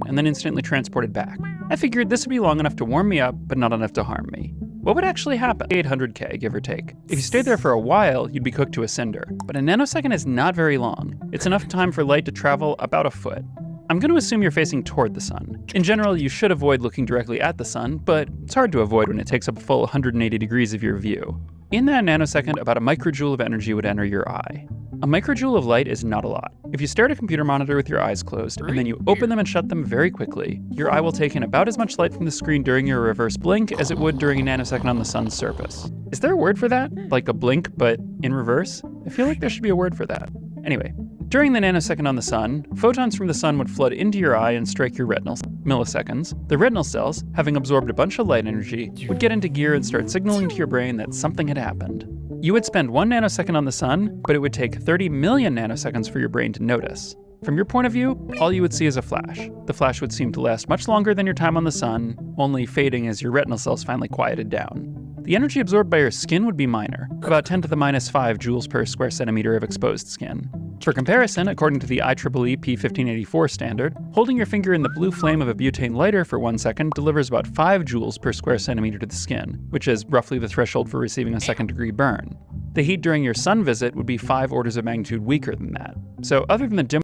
and then instantly transported back. I figured this would be long enough to warm me up, but not enough to harm me. What would actually happen? 800K, give or take. If you stayed there for a while, you'd be cooked to a cinder. But a nanosecond is not very long. It's enough time for light to travel about a foot. I'm going to assume you're facing toward the sun. In general, you should avoid looking directly at the sun, but it's hard to avoid when it takes up a full 180 degrees of your view. In that nanosecond, about a microjoule of energy would enter your eye. A microjoule of light is not a lot. If you stare at a computer monitor with your eyes closed, and then you open them and shut them very quickly, your eye will take in about as much light from the screen during your reverse blink as it would during a nanosecond on the sun's surface. Is there a word for that? Like a blink, but in reverse? I feel like there should be a word for that. Anyway, during the nanosecond on the sun, photons from the sun would flood into your eye and strike your retinal milliseconds. The retinal cells, having absorbed a bunch of light energy, would get into gear and start signaling to your brain that something had happened. You would spend 1 nanosecond on the sun, but it would take 30 million nanoseconds for your brain to notice. From your point of view, all you would see is a flash. The flash would seem to last much longer than your time on the sun, only fading as your retinal cells finally quieted down. The energy absorbed by your skin would be minor, about 10 to the minus 5 joules per square centimeter of exposed skin. For comparison, according to the IEEE P1584 standard, holding your finger in the blue flame of a butane lighter for 1 second delivers about 5 joules per square centimeter to the skin, which is roughly the threshold for receiving a second-degree burn. The heat during your sun visit would be 5 orders of magnitude weaker than that. So other than the dim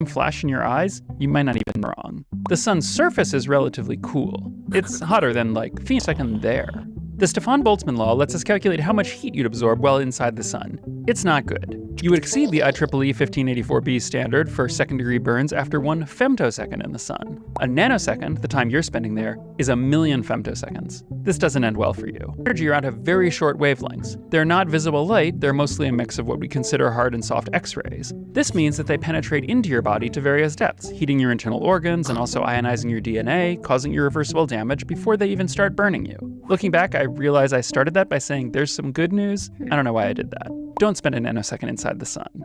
flash in your eyes, you might not even be wrong. The sun's surface is relatively cool. It's hotter than like a second there. The Stefan-Boltzmann law lets us calculate how much heat you'd absorb while inside the sun. It's not good. You would exceed the IEEE 1584b standard for second-degree burns after 1 femtosecond in the sun. A nanosecond, the time you're spending there, is 1,000,000 femtoseconds. This doesn't end well for you. Energy around have very short wavelengths. They're not visible light, they're mostly a mix of what we consider hard and soft X-rays. This means that they penetrate into your body to various depths, heating your internal organs and also ionizing your DNA, causing irreversible damage before they even start burning you. Looking back, I realize I started that by saying there's some good news. I don't know why I did that. Don't spend a nanosecond inside the sun.